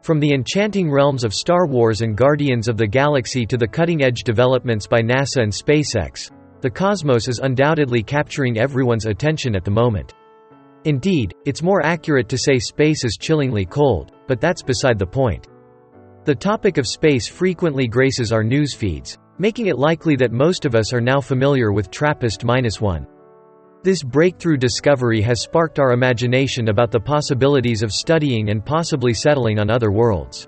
From the enchanting realms of Star Wars and Guardians of the Galaxy to the cutting-edge developments by NASA and SpaceX, the cosmos is undoubtedly capturing everyone's attention at the moment. Indeed, it's more accurate to say space is chillingly cold, but that's beside the point. The topic of space frequently graces our news feeds, making it likely that most of us are now familiar with TRAPPIST-1. This breakthrough discovery has sparked our imagination about the possibilities of studying and possibly settling on other worlds.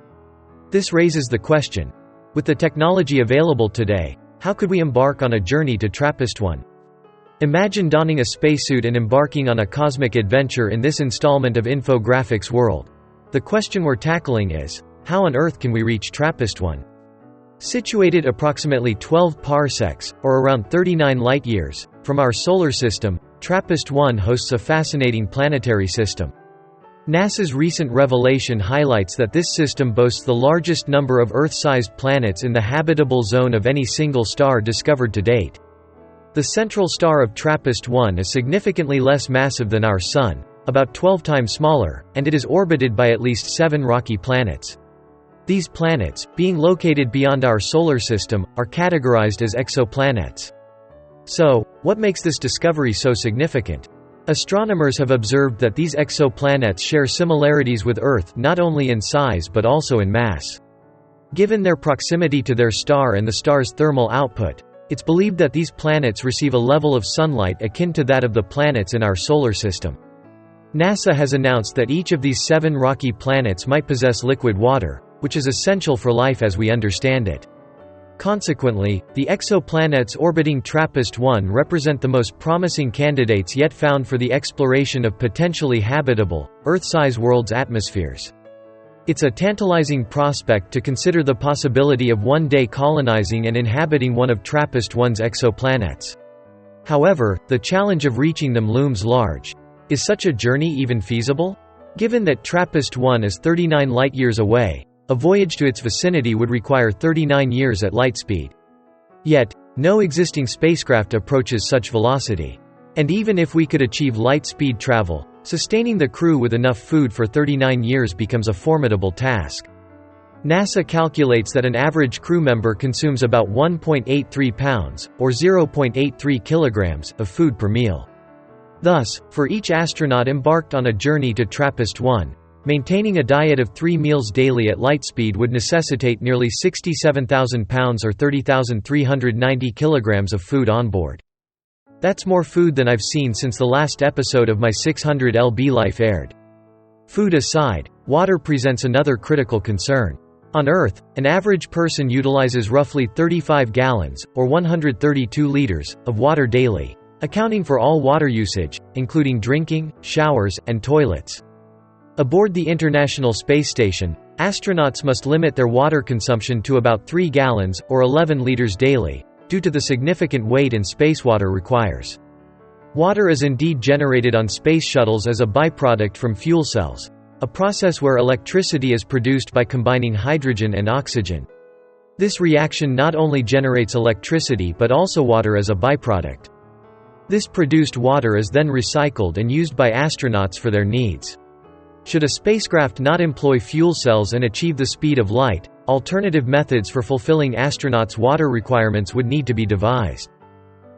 This raises the question: with the technology available today, how could we embark on a journey to TRAPPIST-1? Imagine donning a spacesuit and embarking on a cosmic adventure in this installment of Infographics World. The question we're tackling is, how on Earth can we reach TRAPPIST-1? Situated approximately 12 parsecs, or around 39 light-years, from our solar system, TRAPPIST-1 hosts a fascinating planetary system. NASA's recent revelation highlights that this system boasts the largest number of Earth-sized planets in the habitable zone of any single star discovered to date. The central star of TRAPPIST-1 is significantly less massive than our Sun, about 12 times smaller, and it is orbited by at least 7 rocky planets. These planets, being located beyond our solar system, are categorized as exoplanets. So, what makes this discovery so significant? Astronomers have observed that these exoplanets share similarities with Earth not only in size but also in mass. Given their proximity to their star and the star's thermal output, it's believed that these planets receive a level of sunlight akin to that of the planets in our solar system. NASA has announced that each of these 7 rocky planets might possess liquid water, which is essential for life as we understand it. Consequently, the exoplanets orbiting TRAPPIST-1 represent the most promising candidates yet found for the exploration of potentially habitable, Earth-size worlds' atmospheres. It's a tantalizing prospect to consider the possibility of one day colonizing and inhabiting one of TRAPPIST-1's exoplanets. However, the challenge of reaching them looms large. Is such a journey even feasible? Given that TRAPPIST-1 is 39 light-years away, a voyage to its vicinity would require 39 years at light speed. Yet, no existing spacecraft approaches such velocity. And even if we could achieve light-speed travel, sustaining the crew with enough food for 39 years becomes a formidable task. NASA calculates that an average crew member consumes about 1.83 pounds, or 0.83 kilograms, of food per meal. Thus, for each astronaut embarked on a journey to TRAPPIST-1, maintaining a diet of 3 meals daily at light speed would necessitate nearly 67,000 pounds or 30,390 kilograms of food on board. That's more food than I've seen since the last episode of my 600 lb life aired. Food aside, water presents another critical concern. On Earth, an average person utilizes roughly 35 gallons, or 132 liters, of water daily, accounting for all water usage, including drinking, showers, and toilets. Aboard the International Space Station, astronauts must limit their water consumption to about 3 gallons, or 11 liters daily, due to the significant weight and spacewater requires. Water is indeed generated on space shuttles as a byproduct from fuel cells, a process where electricity is produced by combining hydrogen and oxygen. This reaction not only generates electricity but also water as a byproduct. This produced water is then recycled and used by astronauts for their needs. Should a spacecraft not employ fuel cells and achieve the speed of light, alternative methods for fulfilling astronauts' water requirements would need to be devised.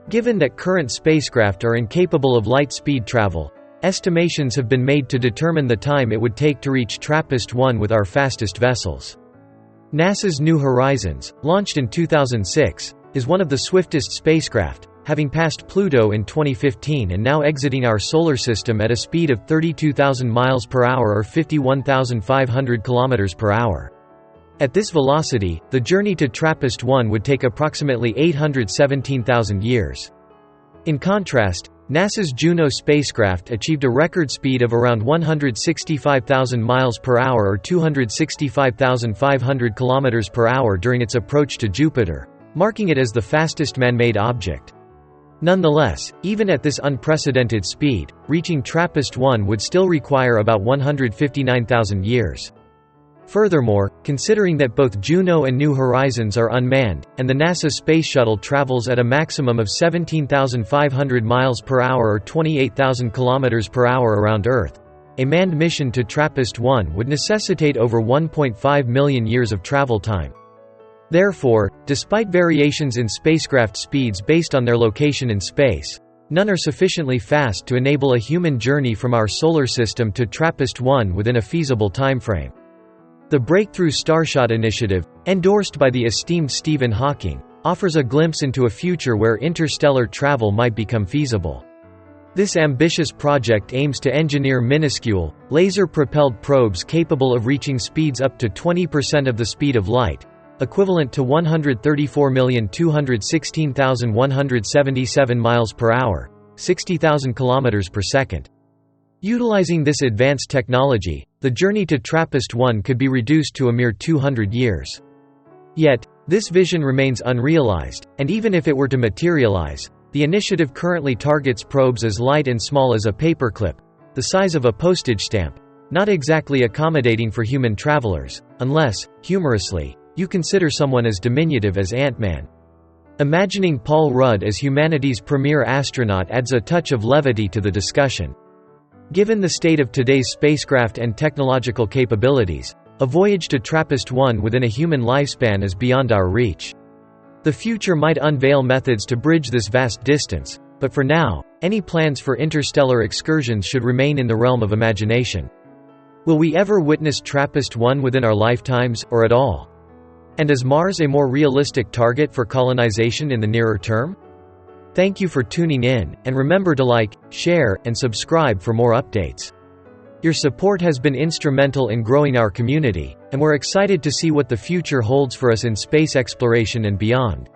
Given that current spacecraft are incapable of light-speed travel, estimations have been made to determine the time it would take to reach TRAPPIST-1 with our fastest vessels. NASA's New Horizons, launched in 2006, is one of the swiftest spacecraft, having passed Pluto in 2015 and now exiting our solar system at a speed of 32,000 miles per hour or 51,500 kilometers per hour. At this velocity, the journey to TRAPPIST-1 would take approximately 817,000 years. In contrast, NASA's Juno spacecraft achieved a record speed of around 165,000 miles per hour or 265,500 kilometers per hour during its approach to Jupiter, marking it as the fastest man-made object. Nonetheless, even at this unprecedented speed, reaching TRAPPIST-1 would still require about 159,000 years. Furthermore, considering that both Juno and New Horizons are unmanned, and the NASA Space Shuttle travels at a maximum of 17,500 miles per hour or 28,000 kilometers per hour around Earth, a manned mission to TRAPPIST-1 would necessitate over 1.5 million years of travel time. Therefore, despite variations in spacecraft speeds based on their location in space, none are sufficiently fast to enable a human journey from our solar system to TRAPPIST-1 within a feasible timeframe. The Breakthrough Starshot initiative, endorsed by the esteemed Stephen Hawking, offers a glimpse into a future where interstellar travel might become feasible. This ambitious project aims to engineer minuscule, laser-propelled probes capable of reaching speeds up to 20% of the speed of light, equivalent to 134,216,177 miles per hour, 60,000 kilometers per second. Utilizing this advanced technology, the journey to TRAPPIST-1 could be reduced to a mere 200 years. Yet, this vision remains unrealized, and even if it were to materialize, the initiative currently targets probes as light and small as a paperclip, the size of a postage stamp, not exactly accommodating for human travelers, unless, humorously, you consider someone as diminutive as Ant-Man. Imagining Paul Rudd as humanity's premier astronaut adds a touch of levity to the discussion. Given the state of today's spacecraft and technological capabilities, a voyage to TRAPPIST-1 within a human lifespan is beyond our reach. The future might unveil methods to bridge this vast distance, but for now, any plans for interstellar excursions should remain in the realm of imagination. Will we ever witness TRAPPIST-1 within our lifetimes, or at all? And is Mars a more realistic target for colonization in the nearer term? Thank you for tuning in, and remember to like, share, and subscribe for more updates. Your support has been instrumental in growing our community, and we're excited to see what the future holds for us in space exploration and beyond.